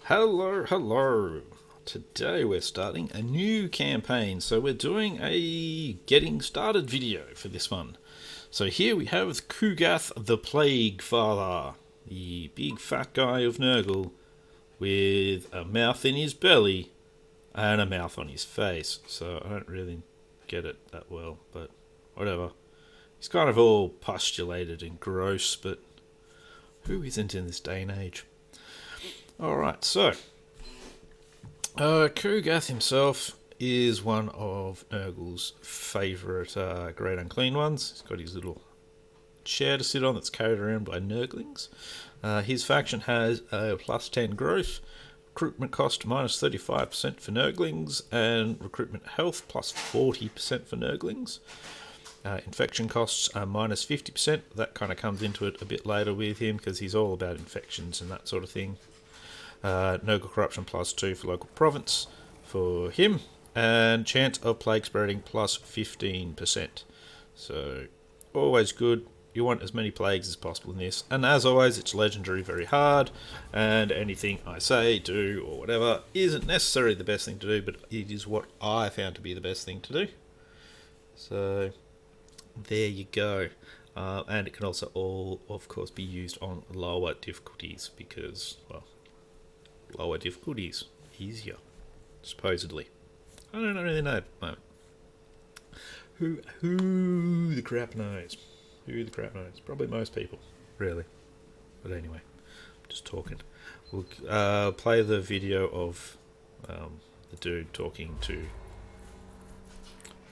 Hello, hello. Today we're starting a new campaign, so we're doing a getting started video for this one. So here we have Kugath the Plague Father, the big fat guy of Nurgle, with a mouth in his belly and a mouth on his face. So I don't really get it that well, but whatever. He's kind of all postulated and gross, but who isn't in this day and age? Alright, so Kugath himself is one of Nurgle's favourite Great Unclean ones. He's got his little chair to sit on that's carried around by Nurglings. His faction has a plus 10 growth, recruitment cost minus 35% for Nurglings, and recruitment health plus 40% for Nurglings. Infection costs are minus 50%. That kind of comes into it a bit later with him because he's all about infections and that sort of thing. Nurgle corruption plus 2 for local province for him, and chance of plague spreading plus 15%. So always good. You want as many plagues as possible in this, and as always it's legendary very hard, and anything I say, do, or whatever isn't necessarily the best thing to do, but it is what I found to be the best thing to do. So there you go. And it can also all, of course, be used on lower difficulties because, well, lower difficulties, easier, supposedly. I don't really know at the moment. Who the crap knows? Who the crap knows? Probably most people, really. But anyway, just talking. We'll play the video of the dude talking to,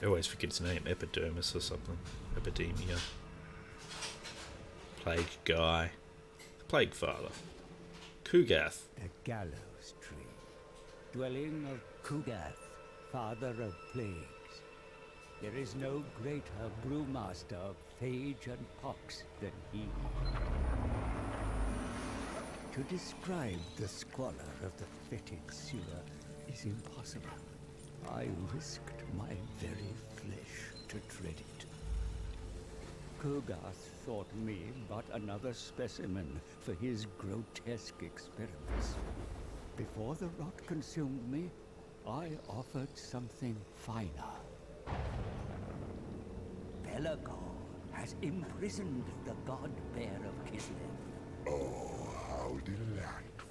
I always forget his name, Epidermis or something. Epidemia. Plague guy. The Plague Father. Kugath. The gallows tree, dwelling of Kugath, father of plagues. There is no greater brewmaster of phage and pox than he. To describe the squalor of the fetid sewer is impossible. I risked my very flesh to tread it. Kugath thought me but another specimen for his grotesque experiments. Before the rot consumed me, I offered something finer. Belagor has imprisoned the god-bear of Kislev. Oh, how delightful.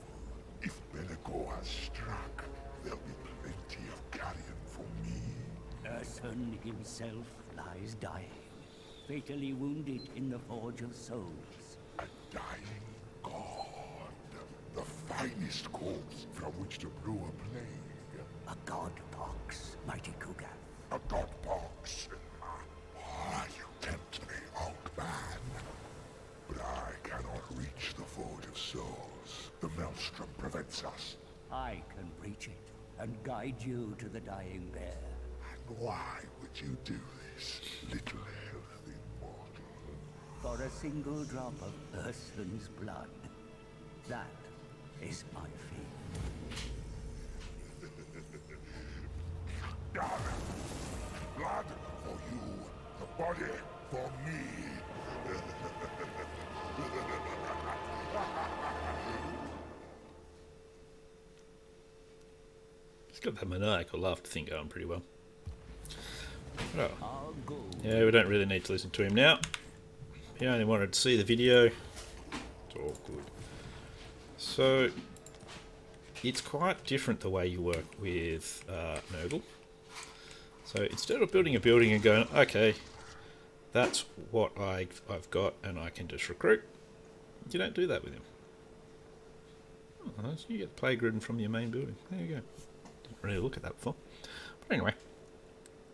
If Belagor has struck, there'll be plenty of carrion for me. Ursun himself lies dying, fatally wounded in the Forge of Souls. A dying god. The finest corpse from which to brew a plague. A god pox, mighty Kugath. A god pox. Ah, you tempt me, old man. But I cannot reach the Forge of Souls. The Maelstrom prevents us. I can reach it and guide you to the dying bear. And why would you do this, little healthy mortal? For a single drop of Ursun's blood. That is my fee. Blood for you, the body for me. He's got that maniacal laughter thing going pretty well. Oh. I'll go. Yeah, we don't really need to listen to him now. He only wanted to see the video. It's all good. So, it's quite different the way you work with Nurgle. So instead of building a building and going, okay, that's what I've got and I can just recruit, you don't do that with him. Oh, so you get plague ridden from your main building. There you go. Didn't really look at that before. But anyway.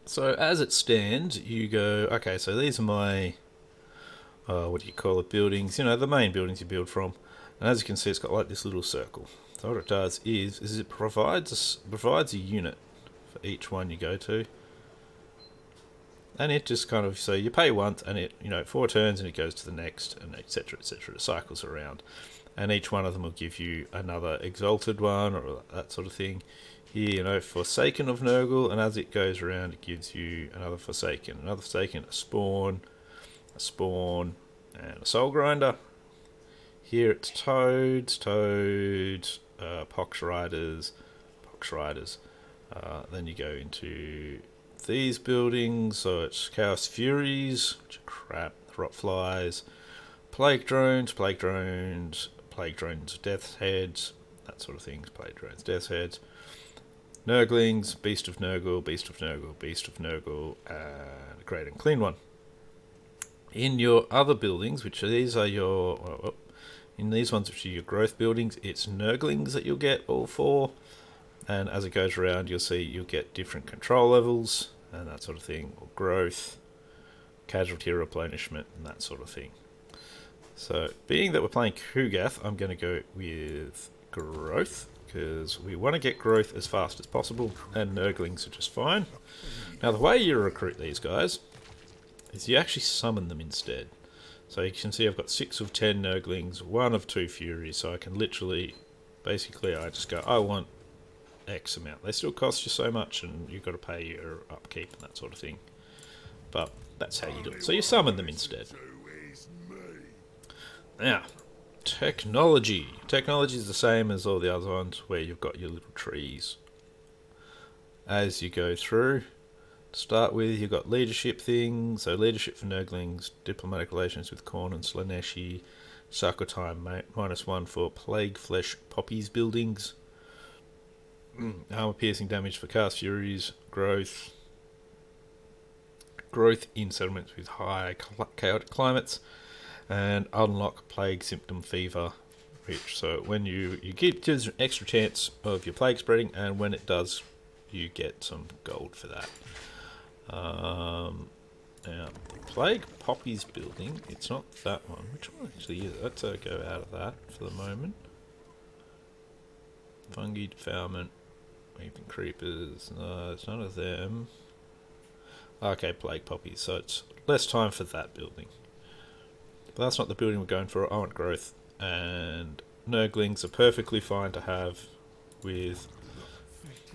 So as it stands, you go, okay, so these are my, what do you call it, buildings, you know, the main buildings you build from. And as you can see, it's got like this little circle. So what it does is it provides a unit for each one you go to. And it just kind of, so you pay once and it, 4 turns and it goes to the next, and etc, etc. It cycles around. And each one of them will give you another exalted one or that sort of thing. Here, Forsaken of Nurgle, and as it goes around, it gives you another Forsaken, a Spawn, and a Soul Grinder. Here it's Toads, Pox Riders. Then you go into these buildings, so it's Chaos Furies, which are crap, Rot Flies, Plague Drones, Death Heads, that sort of things, Plague Drones, Death Heads, Nurglings, Beast of Nurgle, and Great and Clean One. In your other buildings, which these are your... in these ones, which are your growth buildings, it's Nurglings that you'll get all four. And as it goes around, you'll see you'll get different control levels and that sort of thing, or growth, casualty replenishment, and that sort of thing. So, being that we're playing Kugath, I'm going to go with growth, because we want to get growth as fast as possible, and Nurglings are just fine. Now, the way you recruit these guys is you actually summon them instead. So you can see I've got 6 of 10 Nurglings, 1 of 2 Furies, so I can literally, basically I just go, I want X amount. They still cost you so much, and you've got to pay your upkeep and that sort of thing. But that's how you do it. So you summon them instead. Now, technology. Technology is the same as all the other ones, where you've got your little trees. As you go through, to start with, you've got leadership things. So leadership for Nurglings, diplomatic relations with Khorne and Slaaneshi, cycle time -1 for plague flesh poppies buildings. Armor piercing damage for Chaos Furies, growth in settlements with high chaotic climates, and unlock plague symptom fever rich. So when you give an extra chance of your plague spreading, and when it does, you get some gold for that. Now, the plague poppies building, it's not that one. Which one actually is it? Let's go out of that for the moment. Fungi defilement. Weeping creepers, no, it's none of them. Okay, plague poppies, so it's less time for that building. But that's not the building we're going for. I want growth, and Nurglings are perfectly fine to have with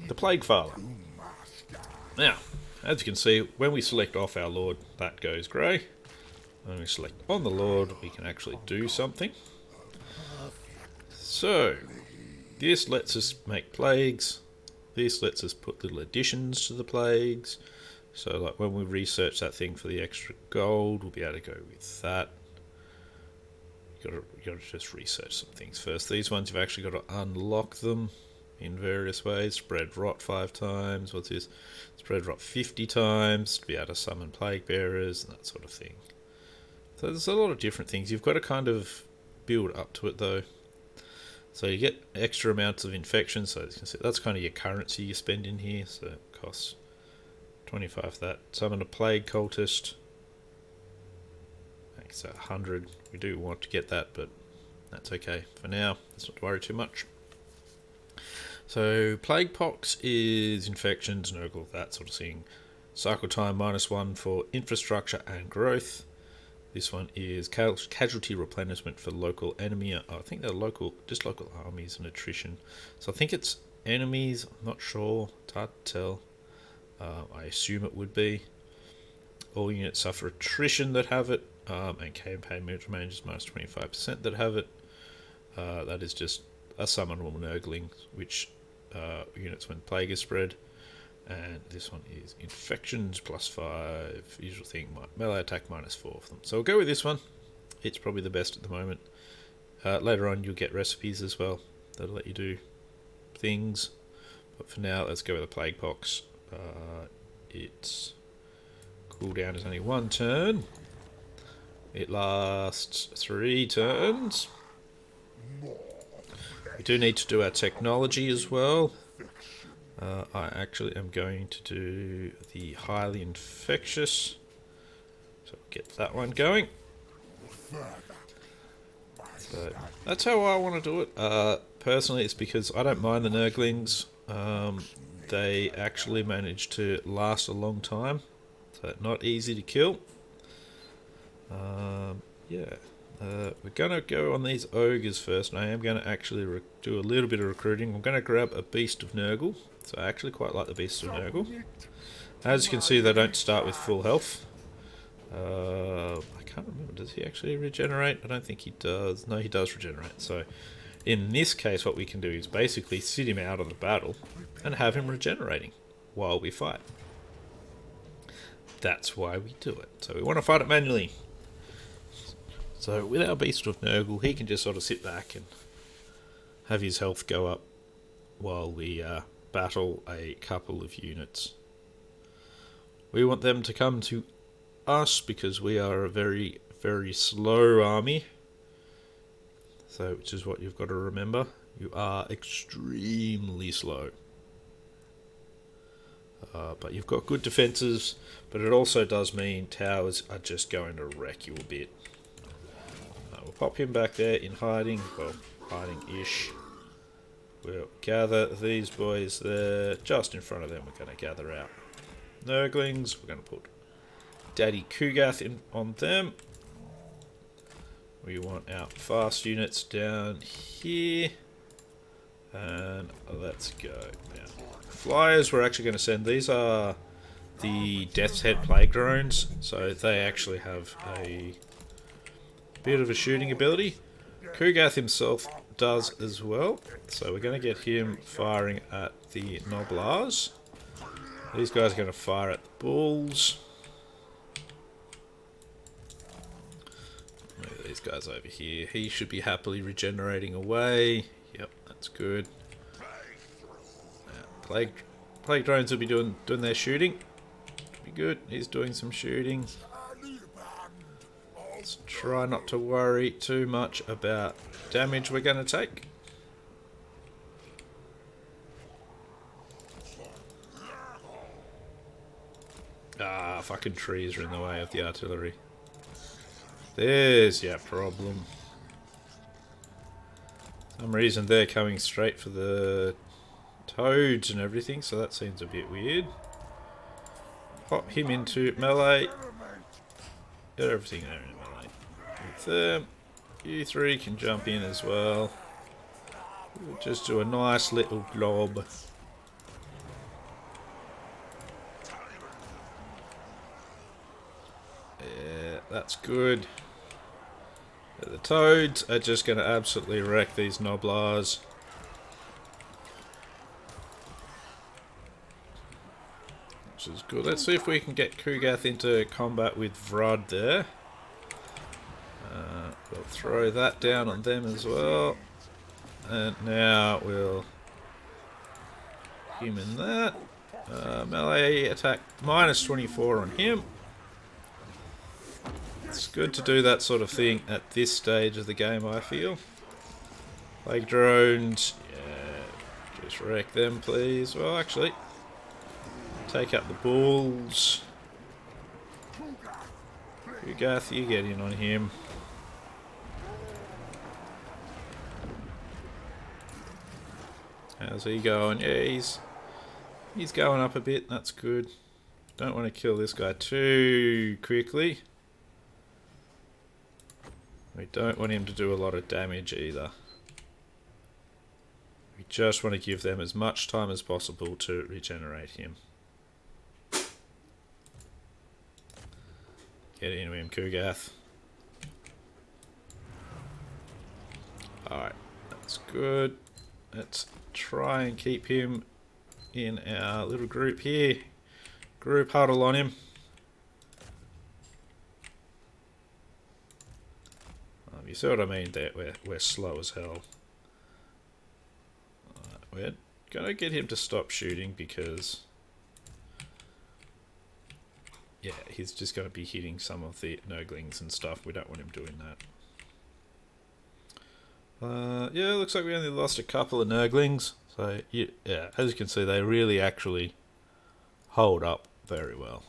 the Plague Father. Now, as you can see, when we select off our Lord, that goes grey. When we select on the Lord, we can actually do something. So, this lets us make plagues. This lets us put little additions to the plagues. So like when we research that thing for the extra gold, we'll be able to go with that. You got to just research some things first. These ones you've actually got to unlock them in various ways. Spread rot 5 times. What's this? Spread rot 50 times to be able to summon plague bearers and that sort of thing. So there's a lot of different things. You've got to kind of build up to it though. So you get extra amounts of infection, so as you can see, that's kind of your currency you spend in here, so it costs 25 for that. Summon a plague cultist. It's 100. We do want to get that, but that's okay for now. Let's not worry too much. So plague pox is infections, Nurgle, that sort of thing. Cycle time -1 for infrastructure and growth. This one is casualty replenishment for local enemy. I think they're just local armies and attrition. So I think it's enemies. I'm not sure. It's hard to tell. I assume it would be. All units suffer attrition that have it, and campaign managers -25% that have it. That is just a summonable Nurgling, which units when plague is spread. And this one is infections +5, usual thing, melee attack -4 for them. So we'll go with this one. It's probably the best at the moment. Later on you'll get recipes as well that'll let you do things. But for now, let's go with the plague pox. Its cooldown is only 1 turn. It lasts 3 turns. We do need to do our technology as well. I actually am going to do the highly infectious, so get that one going. So that's how I want to do it. Personally, it's because I don't mind the Nurglings. They actually manage to last a long time, so not easy to kill. We're going to go on these ogres first, and I am going to actually do a little bit of recruiting. I'm going to grab a Beast of Nurgle, so I actually quite like the Beast of Nurgle. As you can see, they don't start with full health. I can't remember, does he actually regenerate? I don't think he does. No, he does regenerate, so In this case, what we can do is basically sit him out of the battle and have him regenerating while we fight. That's why we do it. So we want to fight it manually. So with our Beast of Nurgle, he can just sort of sit back and have his health go up while we battle a couple of units. We want them to come to us because we are a very, very slow army. So, which is what you've got to remember. You are extremely slow. But you've got good defences, but it also does mean towers are just going to wreck you a bit. We'll pop him back there in hiding. Well, hiding-ish. We'll gather these boys there. Just in front of them, we're going to gather out Nurglings. We're going to put Daddy Kugath in on them. We want our fast units down here. And let's go. Now, flyers we're actually going to send. These are the Death's Head Plague Drones. So they actually have a bit of a shooting ability. Kugath himself does as well. So we're going to get him firing at the Noblars. These guys are going to fire at the Bulls. These guys over here. He should be happily regenerating away. Yep, that's good. Plague drones will be doing their shooting. Be good. He's doing some shooting. Let's try not to worry too much about damage we're going to take. Ah, fucking trees are in the way of the artillery. There's your problem. For some reason they're coming straight for the toads and everything, so that seems a bit weird. Pop him into melee. Get everything there in melee. With them. You three can jump in as well. We'll just do a nice little glob. Yeah, that's good. The toads are just going to absolutely wreck these Noblars. Which is good. Let's see if we can get Kugath into combat with Vrod there. We'll throw that down on them as well. And now we'll human that. Melee attack minus 24 on him. It's good to do that sort of thing at this stage of the game, I feel. Plague drones. Yeah, just wreck them, please. Well, actually, take out the bulls. Kugath, you get in on him. How's he going? Yeah, he's going up a bit. That's good. Don't want to kill this guy too quickly. We don't want him to do a lot of damage either. We just want to give them as much time as possible to regenerate him. Get into him, Kugath. Alright, that's good. Let's try and keep him in our little group here. Group huddle on him. You see what I mean? That we're slow as hell. We're gonna get him to stop shooting because, yeah, he's just gonna be hitting some of the Nurglings and stuff. We don't want him doing that. Yeah, looks like we only lost a couple of Nurglings. So yeah, as you can see, they really actually hold up very well.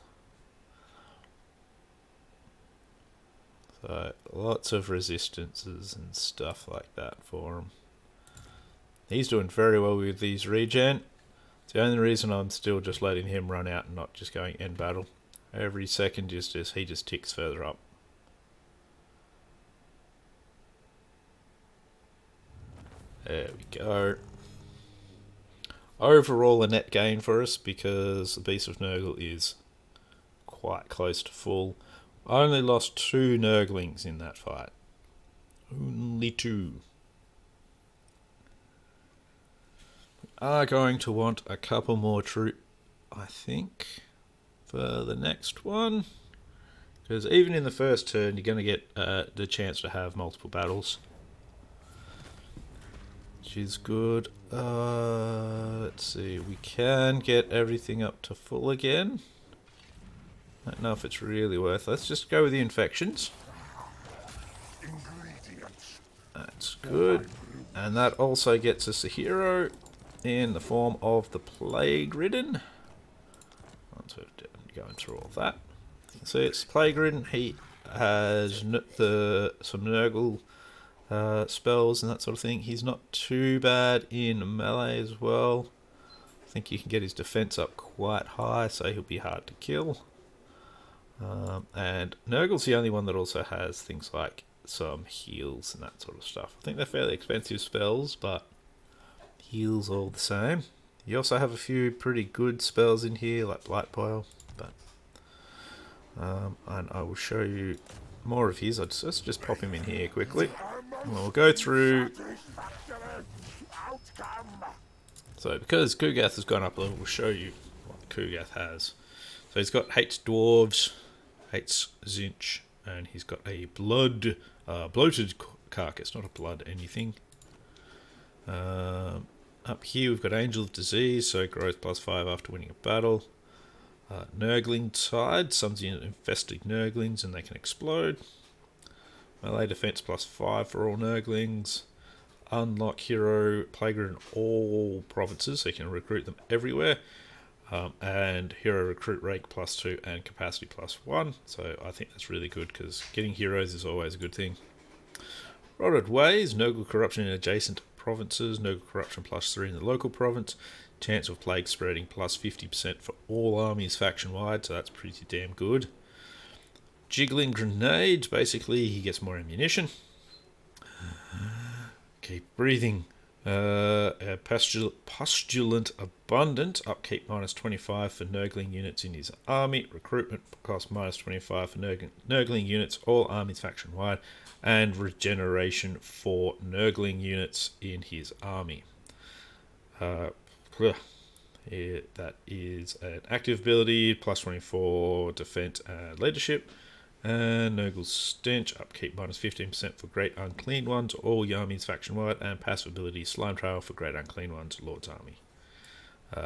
So lots of resistances and stuff like that for him. He's doing very well with these regen. It's the only reason I'm still just letting him run out and not just going end battle. Every second he just ticks further up. There we go. Overall a net gain for us because the Beast of Nurgle is quite close to full. I only lost 2 Nurglings in that fight. Only 2. are going to want a couple more troop, I think, for the next one. Because even in the first turn, you're going to get the chance to have multiple battles. Which is good. Let's see, we can get everything up to full again. I don't know if it's really worth. Let's just go with the infections. That's good. And that also gets us a hero in the form of the Plague-Ridden. Once we're going through all that. So it's Plague-Ridden. He has some Nurgle spells and that sort of thing. He's not too bad in melee as well. I think you can get his defense up quite high, so he'll be hard to kill. And Nurgle's the only one that also has things like some heals and that sort of stuff. I think they're fairly expensive spells, but heals all the same. You also have a few pretty good spells in here, like Blight Boil, but and I will show you more of his. Let's just pop him in here quickly. We'll go through. So because Kugath has gone up a level, we'll show you what Kugath has. So he's got hates dwarves, hates Zinch, and he's got a bloated carcass, not a blood anything. Up here we've got Angel of Disease, so growth +5 after winning a battle. Nurgling Tide, summons in infested Nurglings and they can explode. Melee defense +5 for all Nurglings. Unlock hero Plague-Ridden in all provinces, so you can recruit them everywhere. And hero recruit rate +2 and capacity +1. So I think that's really good because getting heroes is always a good thing. Rotted Ways, Nurgle corruption in adjacent provinces, Nurgle corruption +3 in the local province. Chance of plague spreading +50% for all armies faction wide, so that's pretty damn good. Jiggling Grenades, basically he gets more ammunition. Keep breathing. Postulant Abundant, upkeep -25 for Nurgling units in his army. Recruitment cost -25 for Nurgling units, all armies faction wide. And regeneration for Nurgling units in his army. That is an active ability, +24 defense and leadership. And Nurgle's Stench, upkeep -15% for Great Unclean Ones, all Yarmies faction wide, and passive ability Slime Trail for Great Unclean Ones, Lord's Army.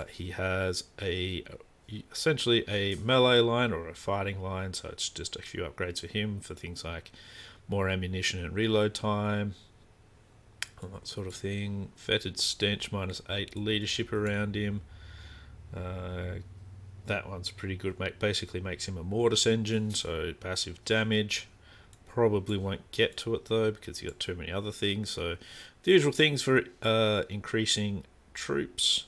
He has essentially a melee line or a fighting line, so it's just a few upgrades for him for things like more ammunition and reload time, and that sort of thing. Fetid Stench, -8 leadership around him. That one's pretty good. Basically makes him a Mortis engine, so passive damage. Probably won't get to it though because you got too many other things. So the usual things for increasing troops,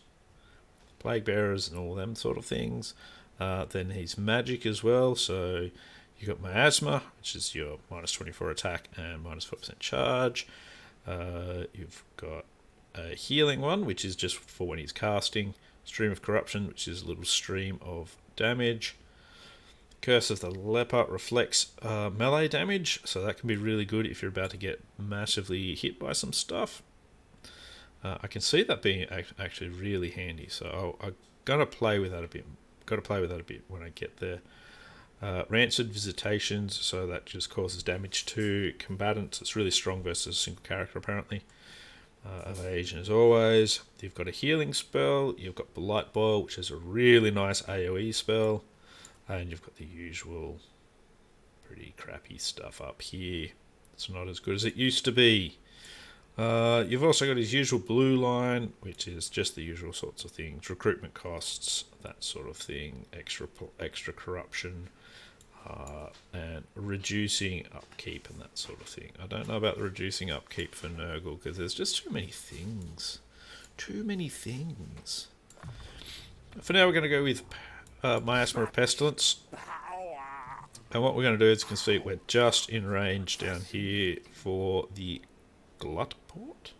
plague bearers, and all them sort of things. Then he's magic as well. So you got Miasma, which is your -24 attack and -4% charge. You've got a healing one, which is just for when he's casting. Stream of Corruption, which is a little stream of damage. Curse of the Leper reflects melee damage, so that can be really good if you're about to get massively hit by some stuff. I can see that being actually really handy, so I'm gonna play with that a bit. Got to play with that a bit when I get there. Rancid Visitations, so that just causes damage to combatants. It's really strong versus a single character apparently. Evasion as always. You've got a healing spell. You've got Blight Boil, which is a really nice AoE spell. And you've got the usual pretty crappy stuff up here. It's not as good as it used to be. You've also got his usual blue line, which is just the usual sorts of things. Recruitment costs, that sort of thing. Extra corruption. And reducing upkeep and that sort of thing. I don't know about the reducing upkeep for Nurgle because there's just too many things. Too many things. For now we're going to go with Miasma of Pestilence. And what we're going to do is you can see we're just in range down here for the Glut Port.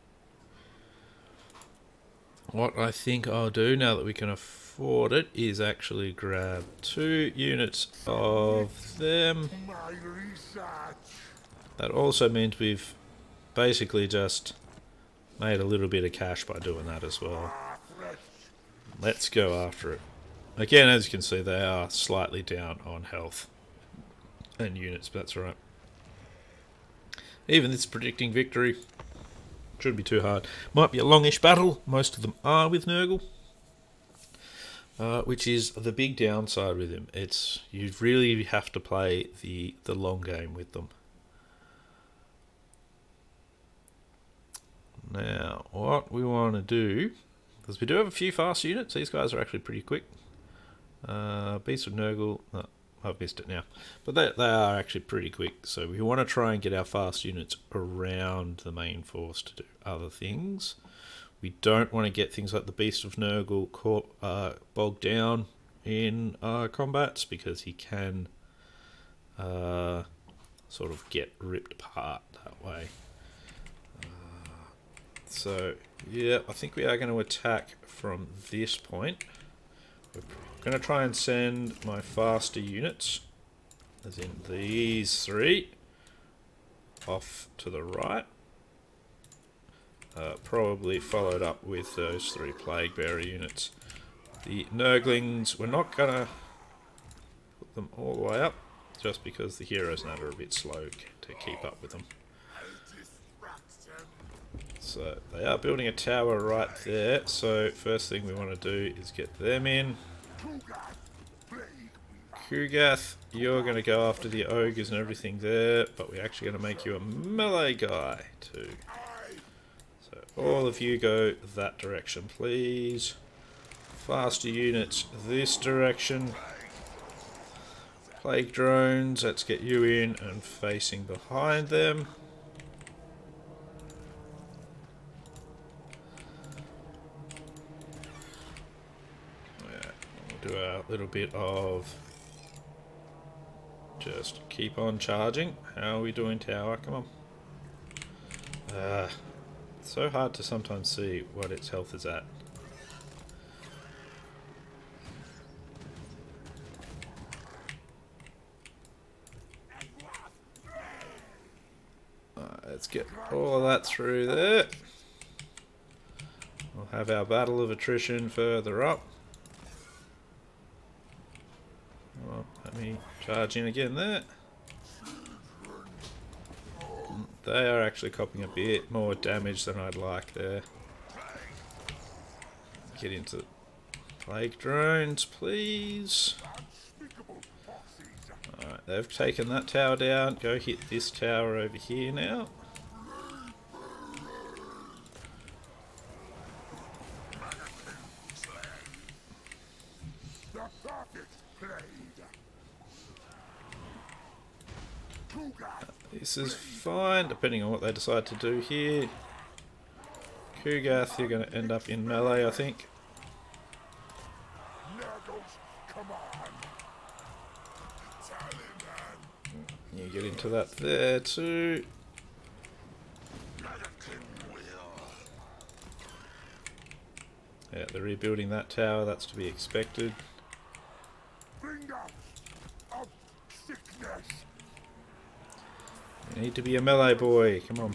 What I think I'll do now that we can afford it is actually grab 2 units of them. That also means we've basically just made a little bit of cash by doing that as well. Let's go after it. Again, as you can see, they are slightly down on health and units, but that's alright. Even this predicting victory shouldn't be too hard. Might be a longish battle. Most of them are with Nurgle, which is the big downside with him. It's you really have to play the long game with them. Now, what we want to do, because we do have a few fast units. These guys are actually pretty quick. Beast of Nurgle, no, I've missed it now. But they are actually pretty quick. So we want to try and get our fast units around the main force to do other things. We don't want to get things like the Beast of Nurgle bogged down in combats, because he can sort of get ripped apart that way. So, yeah, I think we are going to attack from this point. We're going to try and send my faster units, as in these three, off to the right. Probably followed up with those three Plague Bearer units. The Nurglings, we're not going to put them all the way up, just because the heroes now are a bit slow to keep up with them. So they are building a tower right there, so first thing we want to do is get them in. Kugath, you're going to go after the ogres and everything there, but we're actually going to make you a melee guy too. So all of you go that direction, please. Faster units this direction. Plague drones, let's get you in and facing behind them. Do a little bit of just keep on charging. How are we doing, tower? Come on. It's so hard to sometimes see what its health is at. Let's get all of that through there. We'll have our battle of attrition further up. Well, let me charge in again there. They are actually copying a bit more damage than I'd like there. Get into plague drones, please. Alright, they've taken that tower down. Go hit this tower over here now. This is fine, depending on what they decide to do here. Kugath, you're going to end up in melee, I think. You get into that there too. Yeah, they're rebuilding that tower, that's to be expected. You need to be a melee boy, come on.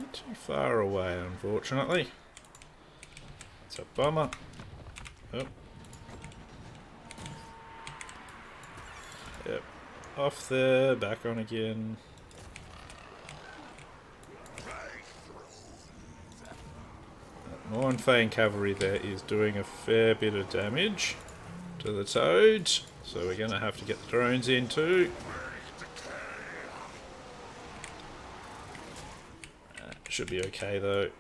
Not too far away, unfortunately. It's a bummer. Oh. Yep. Off there, back on again. Mornfang cavalry there is doing a fair bit of damage to the toads, so we're going to have to get the drones in too. Should be okay though.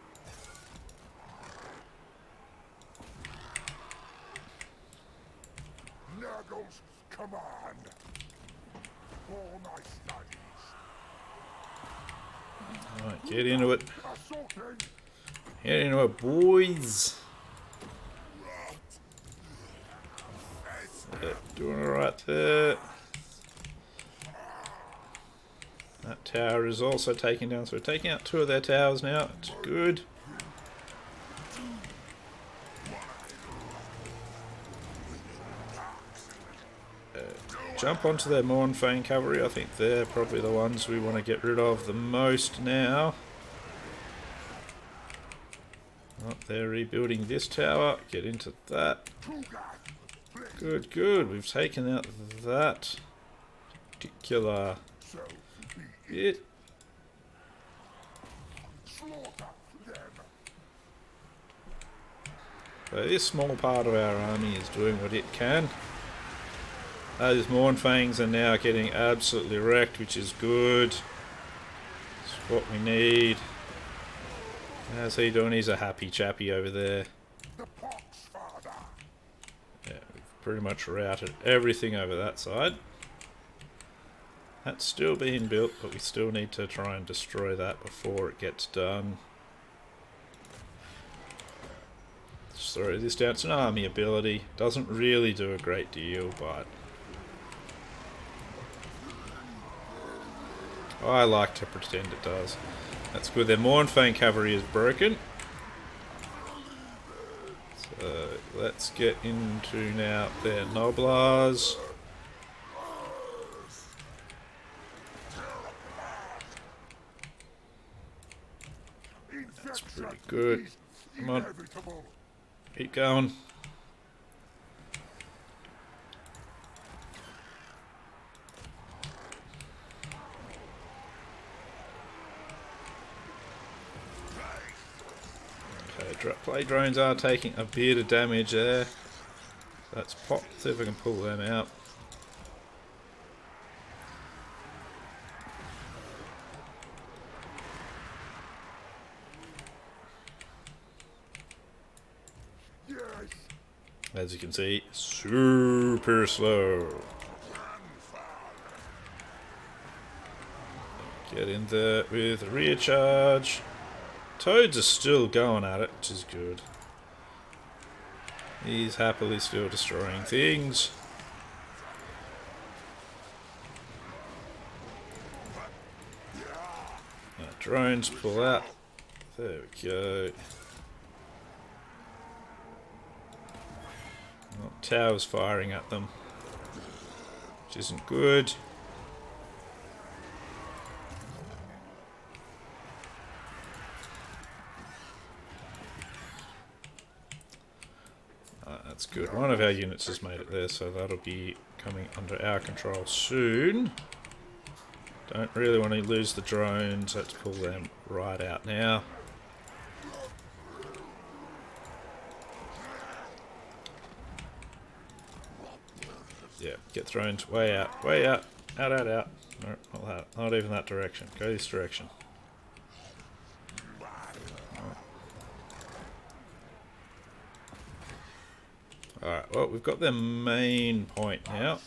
Nurgle's command. For my studies. Alright, get into it. Get into it, boys. Yeah, doing alright there. That tower is also taken down, so we're taking out 2 of their towers now. It's good. jump onto their Mournfang cavalry. I think they're probably the ones we want to get rid of the most now. Oh, they're rebuilding this tower. Get into that. Good, good. We've taken out that particular bit. So this small part of our army is doing what it can. Those Mournfangs are now getting absolutely wrecked, which is good. It's what we need. How's he doing? He's a happy chappy over there. Yeah, we've pretty much routed everything over that side. That's still being built, but we still need to try and destroy that before it gets done. Sorry, this down. It's an army ability. Doesn't really do a great deal, but I like to pretend it does. That's good. Their Mournfang cavalry is broken. So let's get into now their Noblars. That's pretty good. Come on. Keep going. Okay, play drones are taking a bit of damage there. Let's pop, see if we can pull them out. As you can see, super slow. Get in there with a rear charge. Toads are still going at it, which is good. He's happily still destroying things. Drones pull out. There we go. Oh, towers firing at them, which isn't good. That's good. One of our units has made it there, so that'll be coming under our control soon. Don't really want to lose the drones. Let's pull them right out now. Yeah, get drones way out, way out, out, out, out. No, not that, not even that direction. Go this direction. Alright, well, we've got their main point now.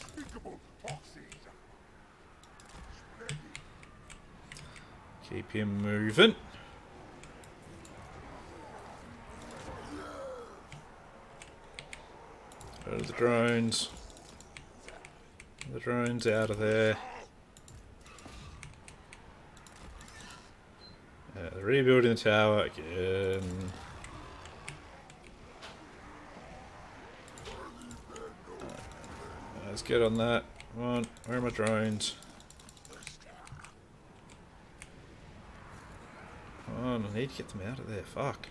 Keep him moving. Go to the drones. The drones out of there. They're rebuilding the tower again. Let's get on that. Come on, where are my drones? Come on, I need to get them out of there. Fuck.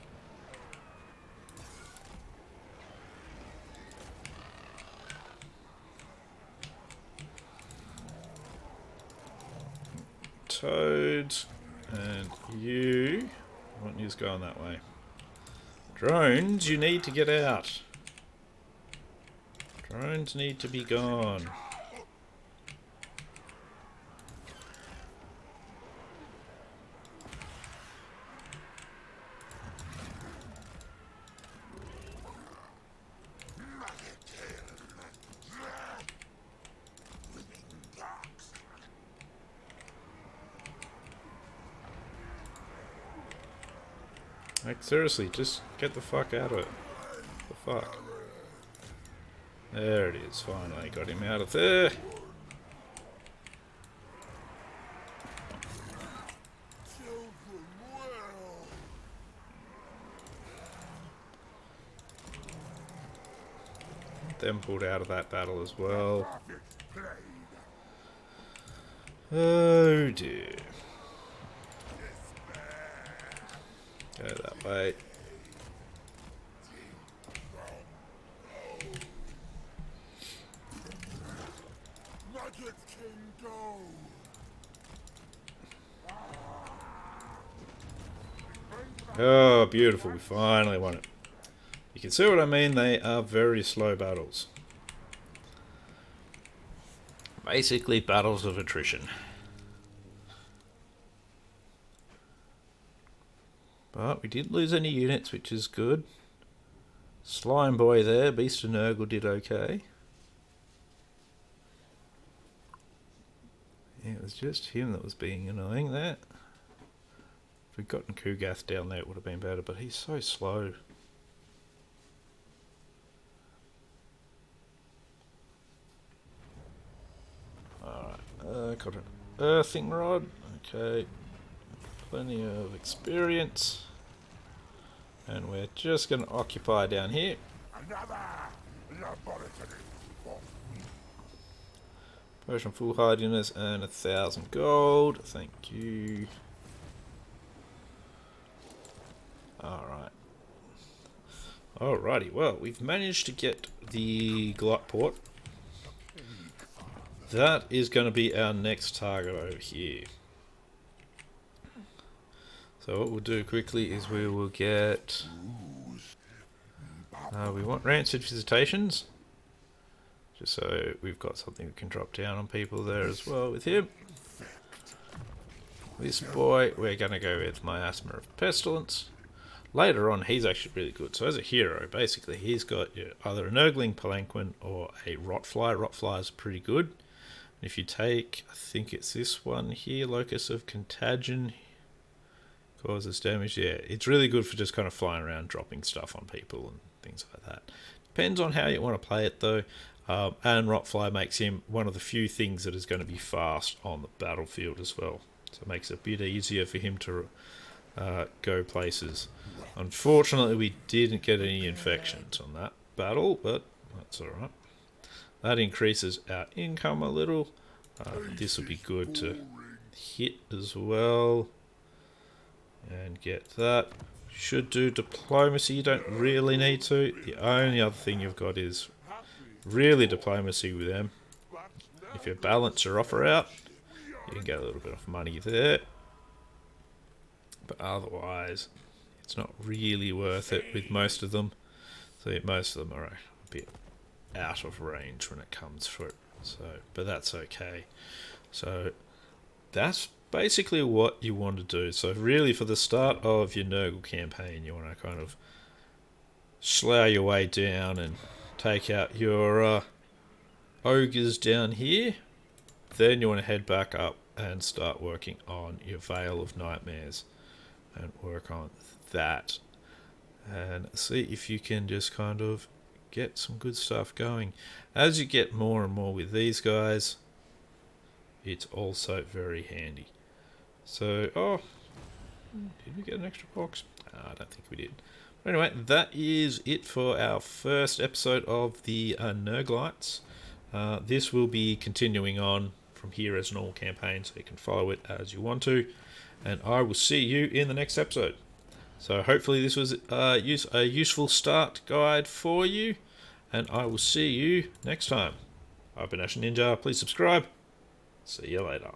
Toads and you. I want you going that way. Drones, you need to get out. Drones need to be gone. Like, seriously, just get the fuck out of it. The fuck. There it is, finally got him out of there. Them pulled out of that battle as well. Oh dear. Go that way. Magic King go! Oh, beautiful. We finally won it. You can see what I mean. They are very slow battles. Basically, battles of attrition. But we didn't lose any units, which is good. Slime Boy there, Beast of Nurgle did okay. Yeah, it was just him that was being annoying there. If we'd gotten Kugath down there, it would have been better, but he's so slow. Alright, got an earthing rod. Okay, plenty of experience. And we're just going to occupy down here. Another laboratory. Potion full hardiness and 1,000 gold. Thank you. Alright. Alrighty, well, we've managed to get the Glut That is going to be our next target over here. So what we'll do quickly is we will get... we want Rancid Visitations. Just so we've got something we can drop down on people there as well with him. This boy, we're going to go with Miasma of Pestilence. Later on, he's actually really good. So as a hero, basically, he's got either a Nurgling Palanquin or a Rotfly. Rotfly is pretty good. If you take, I think it's this one here, Locus of Contagion, causes damage. Yeah, it's really good for just kind of flying around, dropping stuff on people and things like that. Depends on how you want to play it, though. And Rotfly makes him one of the few things that is going to be fast on the battlefield as well. So it makes it a bit easier for him to go places. Unfortunately, we didn't get any infections on that battle, but that's alright. That increases our income a little. This will be good to hit as well. And get that. Should do diplomacy, you don't really need to. The only other thing you've got is really diplomacy with them. If you balance your offer out, you can get a little bit of money there. But otherwise, it's not really worth it with most of them. So most of them are a bit out of range when it comes for it. So, but that's okay. So that's basically what you want to do. So really for the start of your Nurgle campaign, you want to kind of slough your way down and take out your ogres down here. Then you want to head back up and start working on your Veil of Nightmares and work on that and see if you can just kind of get some good stuff going. As you get more and more with these guys, it's also very handy. So, did we get an extra box? I don't think we did. But anyway, that is it for our first episode of the Nurglites. This will be continuing on from here as a normal campaign, so you can follow it as you want to. And I will see you in the next episode. So hopefully this was a useful start guide for you. And I will see you next time. I've been Ashen Ninja. Please subscribe. See you later.